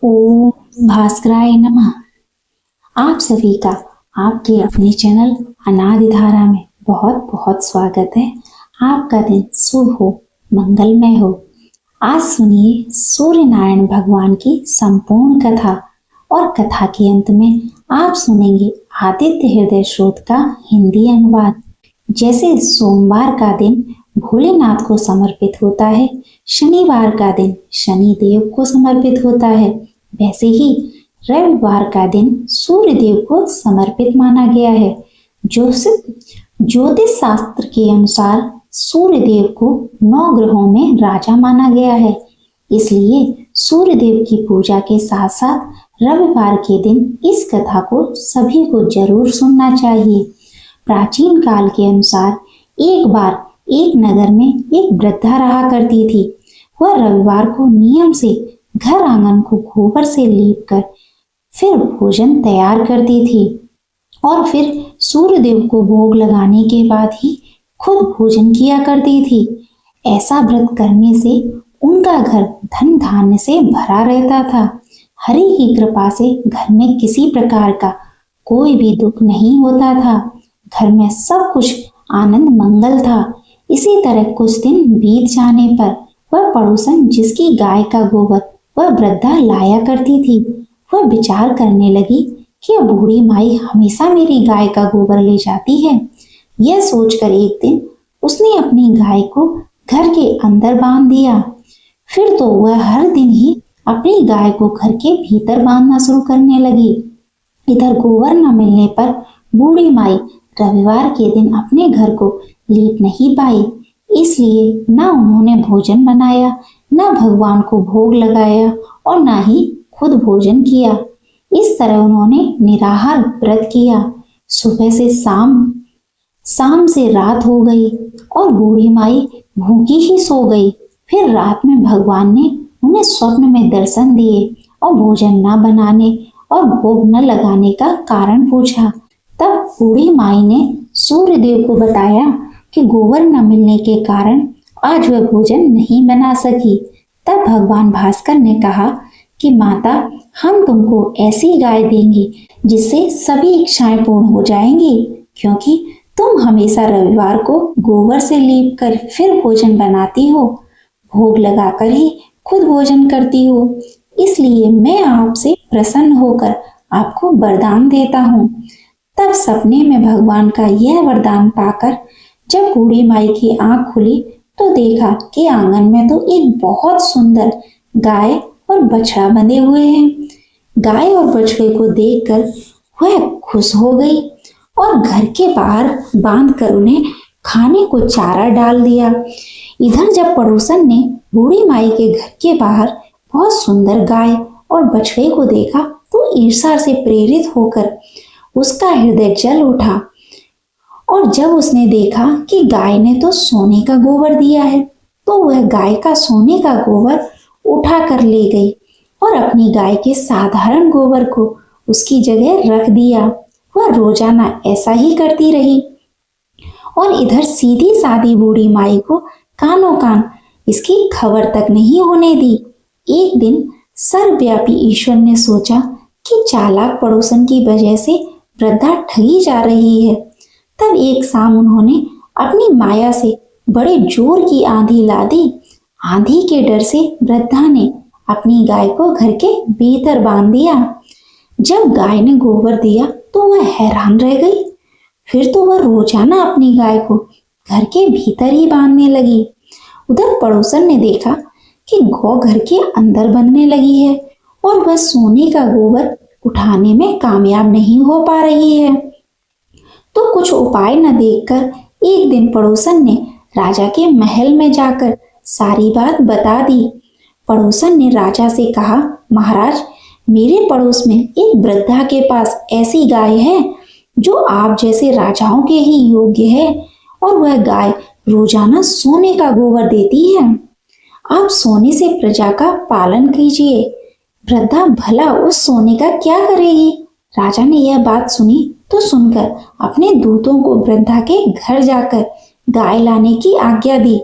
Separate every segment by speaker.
Speaker 1: ओम भास्कराय नमः। आप सभी का आपके अपने चैनल अनादि धारा में बहुत बहुत स्वागत है। आपका दिन शुभ हो, मंगलमय हो। आज सुनिए सूर्य नारायण भगवान की संपूर्ण कथा और कथा के अंत में आप सुनेंगे आदित्य हृदय स्रोत का हिंदी अनुवाद। जैसे सोमवार का दिन भोलेनाथ को समर्पित होता है, शनिवार का दिन शनि देव को समर्पित होता है, वैसे ही रविवार का दिन सूर्य देव को समर्पित माना गया है। ज्योतिष शास्त्र के अनुसार सूर्य देव को 9 ग्रहों में राजा माना गया है। इसलिए सूर्य देव की पूजा के साथ साथ रविवार के दिन इस कथा को सभी को जरूर सुनना चाहिए। प्राचीन काल के अनुसार एक बार एक नगर में एक वृद्धा रहा करती थी। वह रविवार को नियम से घर आंगन को गोबर से लीपकर फिर भोजन तैयार करती थी और फिर सूर्य देव को भोग लगाने के बाद ही खुद भोजन किया करती थी। ऐसा व्रत करने से उनका घर धन धान्य से भरा रहता था। हरि की कृपा से घर में किसी प्रकार का कोई भी दुख नहीं होता था। घर में सब कुछ आनंद मंगल था। इसी तरह कुछ दिन बीत जाने पर वह पड़ोसन जिसकी गाय का गोबर वह वृद्धा लाया करती थी, वह विचार करने लगी कि बूढ़ी माई हमेशा मेरी गाय का गोबर ले जाती है। यह सोचकर एक दिन उसने अपनी गाय को घर के अंदर बांध दिया। फिर तो वह हर दिन ही अपनी गाय को घर के भीतर बांधना शुरू करने लगी। इधर गोबर न मिलने पर बूढ़ी माई रविवार के दिन अपने घर को लीप नहीं पाई। इसलिए न उन्होंने भोजन बनाया, न भगवान को भोग लगाया और न ही खुद भोजन किया। इस तरह उन्होंने निराहार व्रत किया। सुबह से शाम से रात हो गई और बूढ़ी माई भूखी ही सो गई। फिर रात में भगवान ने उन्हें स्वप्न में दर्शन दिए और भोजन न बनाने और भोग न लगाने का कारण पूछा। तब बूढ़ी माई ने सूर्य देव को बताया कि गोबर न मिलने के कारण आज वह भोजन नहीं बना सकी। तब भगवान भास्कर ने कहा कि माता, हम तुमको ऐसी गाय देंगे जिससे सभी इच्छाएं पूर्ण हो जाएंगी, क्योंकि तुम हमेशा रविवार को गोबर से लीप कर फिर भोजन बनाती हो, भोग लगाकर ही खुद भोजन करती हो। इसलिए मैं आपसे प्रसन्न होकर आपको वरदान देता हूँ। तब सपने में भगवान का यह वरदान पाकर जब बूढ़ी माई की आंख खुली तो देखा कि आंगन में तो एक बहुत सुंदर गाय और बछड़ा बंधे हुए हैं। गाय और बछड़े को देखकर वह खुश हो गई और घर के बाहर बांधकर उन्हें खाने को चारा डाल दिया। इधर जब पड़ोसन ने बूढ़ी माई के घर के बाहर बहुत सुंदर गाय और बछड़े को देखा तो ईर्ष्या से प्रेरित होकर उसका हृदय जल उठा। और जब उसने देखा कि गाय ने तो सोने का गोबर दिया है, तो वह गाय का सोने का गोबर उठा कर ले गई और अपनी गाय के साधारण गोबर को उसकी जगह रख दिया। वह रोजाना ऐसा ही करती रही और इधर सीधी सादी बूढ़ी माई को कानों कान इसकी खबर तक नहीं होने दी। एक दिन सर्वव्यापी ईश्वर ने सोचा कि चालाक पड़ोसन की वजह से वृद्धा ठगी जा रही है। तब एक शाम उन्होंने अपनी माया से बड़े जोर की आंधी ला दी। आंधी के डर से वृद्धा ने अपनी गाय को घर के भीतर बांध दिया। जब गाय ने गोबर दिया तो वह हैरान रह गई। फिर तो वह रोजाना अपनी गाय को घर के भीतर ही बांधने लगी। उधर पड़ोसन ने देखा कि गौ घर के अंदर बंधने लगी है और वह सोने का गोबर उठाने में कामयाब नहीं हो पा रही है। तो कुछ उपाय न देखकर एक दिन पड़ोसन ने राजा के महल में जाकर सारी बात बता दी। पड़ोसन ने राजा से कहा, महाराज, मेरे पड़ोस में एक वृद्धा के पास ऐसी गाय है जो आप जैसे राजाओं के ही योग्य है और वह गाय रोजाना सोने का गोबर देती है। आप सोने से प्रजा का पालन कीजिए। वृद्धा भला उस सोने का क्या करेगी? राजा ने यह बात सुनी तो सुनकर अपने दूतों को वृद्धा के घर जाकर गाय लाने की आज्ञा दी।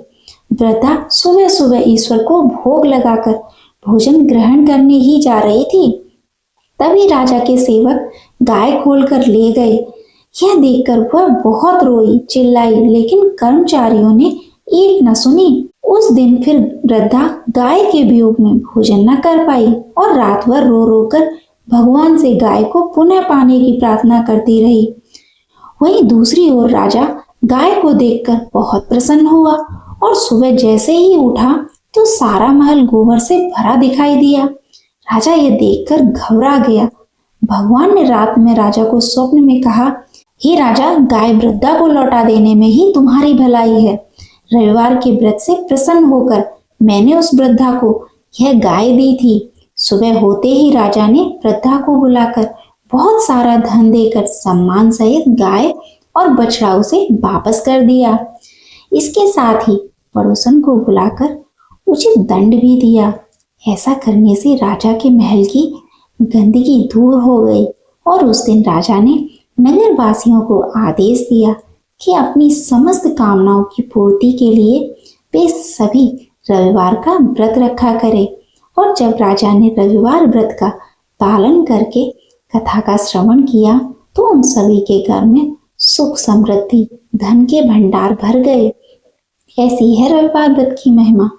Speaker 1: वृद्धा सुबह सुबह ईश्वर को भोग लगाकर भोजन ग्रहण करने ही जा रही थी, तभी राजा के सेवक गाय खोलकर ले गए। यह देखकर वह बहुत रोई चिल्लाई, लेकिन कर्मचारियों ने एक न सुनी। उस दिन फिर वृद्धा गाय के वियोग में भोजन न कर पाई और रात भर रो रो कर भगवान से गाय को पुनः पाने की प्रार्थना करती रही। वहीं दूसरी ओर राजा गाय को देखकर बहुत प्रसन्न हुआ और सुबह जैसे ही उठा तो सारा महल गोबर से भरा दिखाई दिया। राजा यह देखकर घबरा गया। भगवान ने रात में राजा को स्वप्न में कहा, हे राजा, गाय वृद्धा को लौटा देने में ही तुम्हारी भलाई है। रविवार के व्रत से प्रसन्न होकर मैंने उस वृद्धा को यह गाय दी थी। सुबह होते ही राजा ने वृद्धा को बुलाकर बहुत सारा धन देकर सम्मान सहित गाय और बछड़ा उसे वापस कर दिया। इसके साथ ही पड़ोसन को बुलाकर उचित दंड भी दिया। ऐसा करने से राजा के महल की गंदगी दूर हो गई और उस दिन राजा ने नगर वासियों को आदेश दिया कि अपनी समस्त कामनाओं की पूर्ति के लिए वे सभी रविवार का व्रत रखा करें। और जब राजा ने रविवार व्रत का पालन करके कथा का श्रवण किया तो उन सभी के घर में सुख समृद्धि धन के भंडार भर गए। ऐसी है रविवार व्रत की महिमा।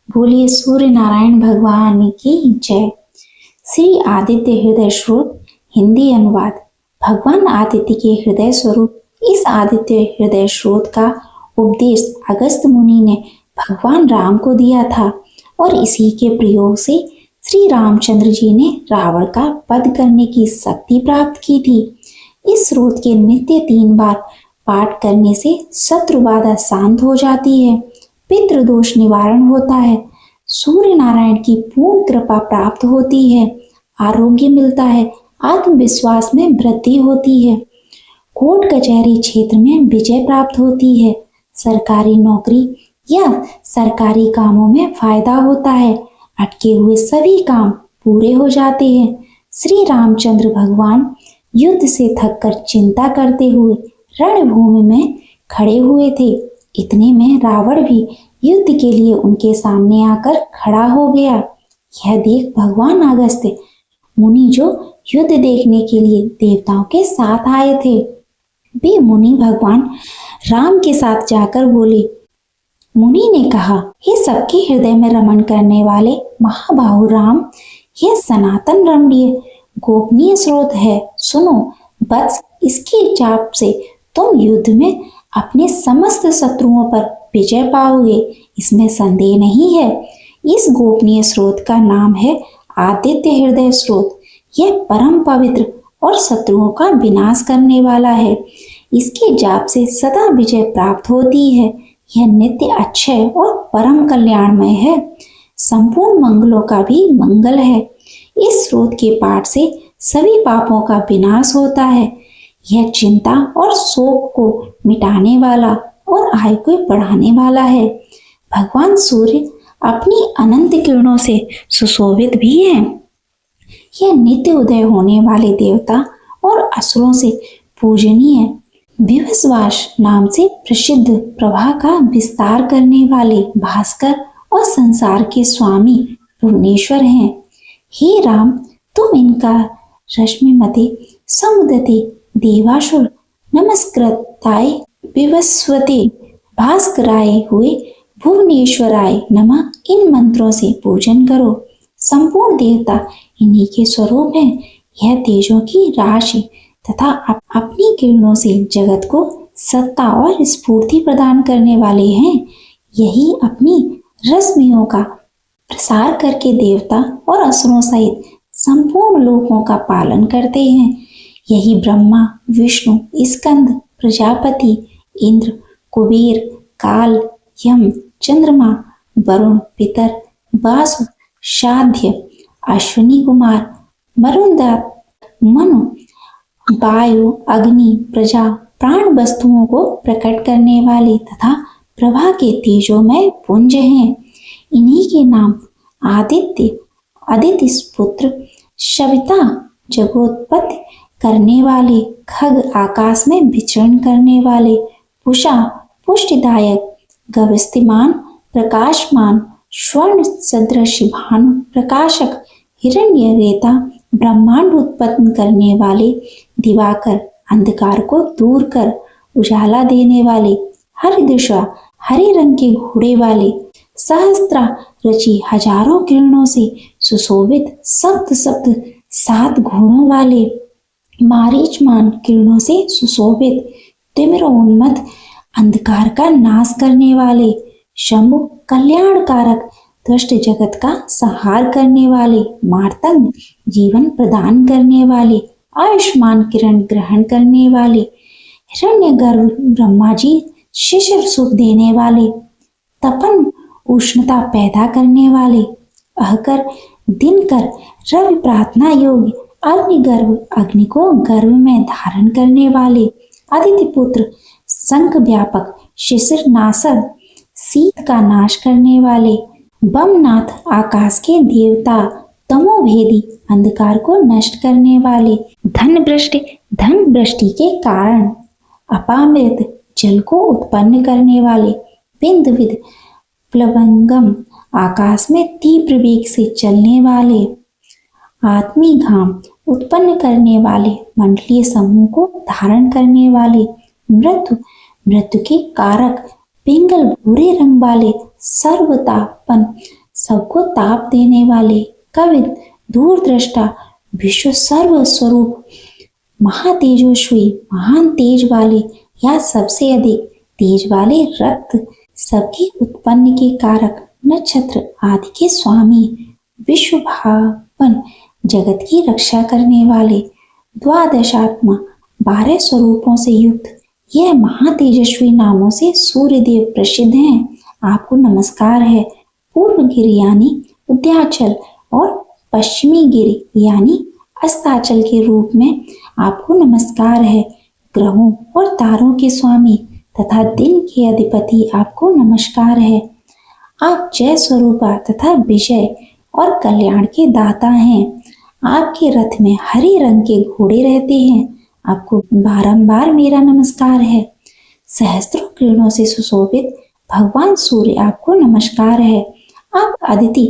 Speaker 1: बोलिए सूर्य नारायण भगवान की जय। श्री आदित्य हृदय स्रोत हिंदी अनुवाद। भगवान आदित्य के हृदय स्वरूप इस आदित्य हृदय स्रोत का उपदेश अगस्त मुनि ने भगवान राम को दिया था और इसी के प्रयोग से श्री रामचंद्र जी ने रावण का वध करने की शक्ति प्राप्त की थी। इस स्रोत के नित्य 3 बार पाठ करने से शत्रु बाधा शांत हो जाती है, पितृदोष निवारण होता है, सूर्य नारायण की पूर्ण कृपा प्राप्त होती है, आरोग्य मिलता है, आत्मविश्वास में वृद्धि होती है, कोर्ट कचहरी क्षेत्र में विजय प्राप्त होती है, सरकारी नौकरी या सरकारी कामों में फायदा होता है, अटके हुए सभी काम पूरे हो जाते हैं। श्री रामचंद्र भगवान युद्ध से थककर चिंता करते हुए रणभूमि में खड़े हुए थे। इतने में रावण भी युद्ध के लिए उनके सामने आकर खड़ा हो गया। यह देख भगवान अगस्त्य मुनि, जो युद्ध देखने के लिए देवताओं के साथ आए थे, वे मुनि भगवान राम के साथ जाकर बोले। मुनि ने कहा, हे सबके हृदय में रमण करने वाले महाबाहु राम, यह सनातन रमणीय गोपनीय स्रोत है। सुनो बस, इसके जाप से तुम युद्ध में अपने समस्त शत्रुओं पर विजय पाओगे, इसमें संदेह नहीं है। इस गोपनीय स्रोत का नाम है आदित्य हृदय स्रोत। यह परम पवित्र और शत्रुओं का विनाश करने वाला है। इसके जाप से सदा विजय प्राप्त होती है। यह नित्य अक्षय और परम कल्याणमय है, संपूर्ण मंगलों का भी मंगल है। इस स्रोत के पाठ से सभी पापों का विनाश होता है। यह चिंता और शोक को मिटाने वाला और आयु को बढ़ाने वाला है। भगवान सूर्य अपनी अनंत किरणों से सुशोभित भी है। यह नित्य उदय होने वाले देवता और असुरों से पूजनीय विवस्वास नाम से प्रसिद्ध प्रभा का विस्तार करने वाले भास्कर और संसार के स्वामी भुवनेश्वर हैं। हे राम, तुम इनका रश्मिमते समुदते देवासुर नमस्कृताय विवस्वते भास्कराय हुए भुवनेश्वराय नमः इन मंत्रों से पूजन करो। संपूर्ण देवता इन्हीं के स्वरूप हैं। यह तेजों की राशि तथा अपनी किरणों से जगत को सत्ता और स्फूर्ति प्रदान करने वाले हैं। यही अपनी रश्मियों का प्रसार करके देवता और असुरों सहित संपूर्ण लोकों का पालन करते हैं। यही ब्रह्मा, विष्णु, स्कंद, प्रजापति, इंद्र, कुबेर, काल, यम, चंद्रमा, वरुण, पितर, वासु, शाध्य, अश्विनी कुमार, मरुंदत्त, मनु, वायु, अग्नि, प्रजा, प्राण वस्तुओं को प्रकट करने वाले तथा प्रभा के तेजोमय पुंज हैं। इन्हीं के नाम आदित्य, आदित्य पुत्र, सविता, जगोत्पत्ति करने वाले, खग, आकाश में विचरण करने वाले, पुषा, पुष्टिदायक, गविस्तिमान, प्रकाशमान, स्वर्ण सदृश भानु प्रकाशक हिरण्य रेता ब्रह्मांड उत्पन्न करने वाले दिवाकर, अंधकार को दूर कर उजाला देने वाले, हर दिशा हरे रंग के घोड़े वाले, सहस्त्रा रची हजारों किरणों से सुशोभित सप्त सप्त 7 घोड़ों वाले, मारीचमान किरणों से सुशोभित तिमिरोन्मत्त अंधकार का नाश करने वाले, शंभु कल्याणकारक दुष्ट जगत का संहार करने वाले, मार्तंग जीवन प्रदान करने वाले, आयुष्मान किरण ग्रहण करने वाले, हिरण्य गर्भ ब्रह्मा जी शिशिर सुख देने वाले, तपन उष्णता पैदा करने वाले, अहकर दिनकर रवि प्रार्थना योग्य, अग्निगर्भ अग्नि को गर्भ में धारण करने वाले, आदित्य पुत्र शंख व्यापक शिशिर नासक शीत का नाश करने वाले, बमनाथ आकाश के देवता, तमोभेदी अंधकार को नष्ट करने वाले, धन वृष्टि के कारण अपामृत जल को उत्पन्न करने वाले, बिंदुविद प्लवंगम आकाश में तीव्र वेग से चलने वाले, आत्मी घाम उत्पन्न करने वाले, मंडलीय समूह को धारण करने वाले, मृत्यु के कारक पिंगल भूरे रंग वाले, सर्वतापन सबको ताप देने वाले, कवि दूरदृष्टा विश्व सर्व स्वरूप, महातेजस्वी महान तेज वाले या सबसे अधिक तेज वाले, रक्त सबके उत्पन्न के कारक, नक्षत्र आदि के स्वामी, विश्व भावन जगत की रक्षा करने वाले, द्वादशात्मा 12 स्वरूपों से युक्त यह महातेजस्वी नामों से सूर्यदेव प्रसिद्ध हैं। आपको नमस्कार है। पूर्व गिरि यानी उद्याचल और पश्चिमी गिरि यानी अस्ताचल के रूप में आपको नमस्कार है। ग्रहों और तारों के स्वामी तथा दिन के अधिपति आपको नमस्कार है। आप जय स्वरूपा तथा विजय और कल्याण के दाता हैं। आपके रथ में हरे रंग के घोड़े रहते हैं। आपको बारंबार मेरा नमस्कार है। सहस्त्रों किरणों से सुशोभित भगवान सूर्य आपको नमस्कार है। आप अदिति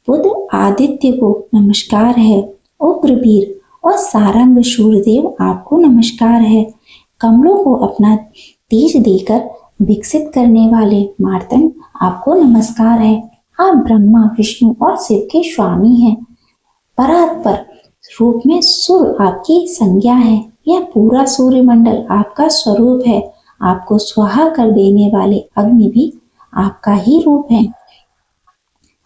Speaker 1: बुध आदित्य को नमस्कार है। उग्रवीर और सारंग सूर्यदेव आपको नमस्कार है। कमलों को अपना तेज देकर विकसित करने वाले मार्तंड आपको नमस्कार है। आप ब्रह्मा विष्णु और शिव के स्वामी हैं। परात्पर रूप में सूर्य आपकी संज्ञा है। यह पूरा सूर्यमंडल आपका स्वरूप है। आपको स्वाहा कर देने वाले अग्नि भी आपका ही रूप है।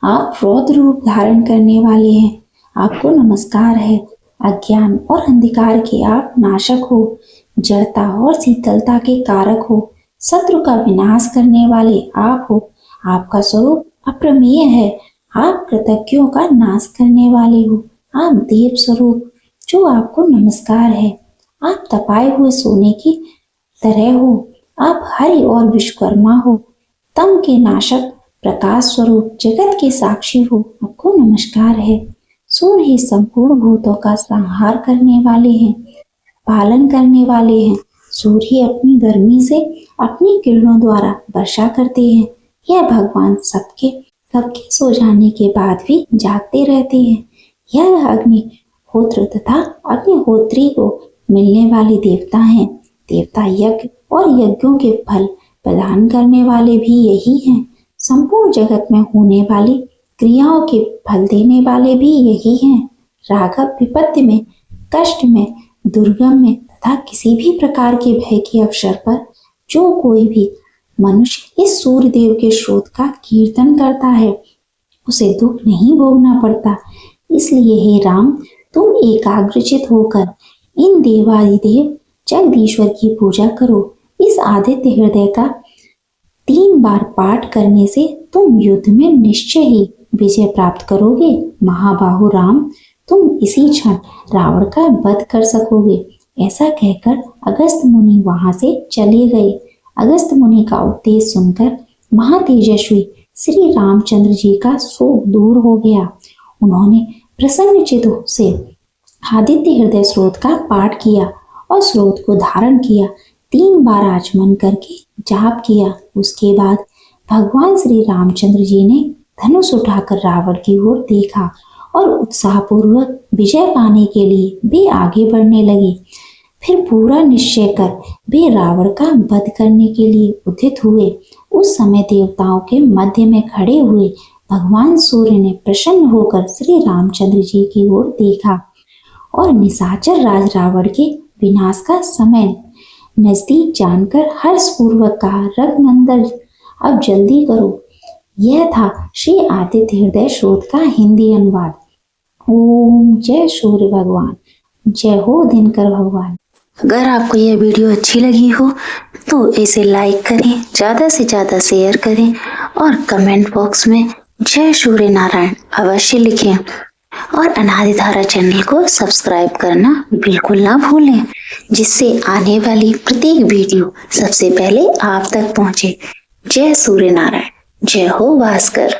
Speaker 1: आप रौद्र रूप धारण करने वाले हैं। आपको नमस्कार है। अज्ञान और अंधकार के आप नाशक हो। जड़ता और शीतलता के कारक हो। शत्रु का विनाश करने वाले आप हो। आपका स्वरूप अप्रमेय है। आप कृतज्ञों का नाश करने वाले हो। आप देव स्वरूप जो आपको नमस्कार है। आप तपाए हुए सोने की तरह हो। आप हरि और विश्वकर्मा हो। तम के नाशक प्रकाश स्वरूप जगत के साक्षी हो। आपको नमस्कार है। सूर्य ही संपूर्ण भूतों का संहार करने वाले हैं, पालन करने वाले हैं। सूर्य अपनी गर्मी से अपनी किरणों द्वारा वर्षा करते हैं। यह भगवान सबके सो जाने के बाद भी जागते रहते हैं। यह अग्निहोत्र तथा अग्निहोत्री को मिलने वाले देवता हैं। देवता यज्ञ और यज्ञों के फल प्रदान करने वाले भी यही हैं। संपूर्ण जगत में होने वाली क्रियाओं के फल देने वाले भी यही हैं। राघव विपत्ति में, कष्ट में, दुर्गम में तथा किसी भी प्रकार के भय के अवसर पर जो कोई भी मनुष्य इस सूर्यदेव के स्रोत का कीर्तन करता है उसे दुख नहीं भोगना पड़ता। इसलिए हे राम, तुम एकाग्रचित होकर इन देवादिदेव जगदीश्वर की पूजा करो। इस आदित्य हृदय का 3 बार पाठ करने से तुम युद्ध में निश्चय ही विजय प्राप्त करोगे। महाबाहु राम, तुम इसी क्षण रावण का वध कर सकोगे। ऐसा कहकर अगस्त मुनि वहां से चले गए। अगस्त मुनि का उपदेश सुनकर महातेजस्वी श्री रामचंद्र जी का शोक दूर हो गया। उन्होंने प्रसन्न चित्त से आदित्य हृदय स्रोत का पाठ किया और स्रोत को धारण किया। 3 बार आचमन करके जाप किया। उसके बाद भगवान श्री रामचंद्र जी ने धनुष उठाकर रावण की ओर देखा और उत्साहपूर्वक विजय पाने के लिए वे आगे बढ़ने लगे। फिर पूरा निश्चय कर वे रावण का वध करने के लिए उद्यत हुए। उस समय देवताओं के मध्य में खड़े हुए भगवान सूर्य ने प्रसन्न होकर श्री रामचंद्र जी की ओर देखा और निशाचर राज रावण के विनाश का समय नजदीक जानकर हर्षपूर्वक कहा, रघुनंदन अब जल्दी करो। यह था श्री आदित्य हृदय शोध का हिंदी अनुवाद। ओम जय सूर्य भगवान, जय हो दिनकर भगवान।
Speaker 2: अगर आपको यह वीडियो अच्छी लगी हो तो इसे लाइक करें, ज्यादा से ज्यादा शेयर करें और कमेंट बॉक्स में जय सूर्य नारायण अवश्य लिखें और अनादि धारा चैनल को सब्सक्राइब करना बिल्कुल ना भूलें, जिससे आने वाली प्रत्येक वीडियो सबसे पहले आप तक पहुंचे। जय सूर्य नारायण, जय हो भास्कर।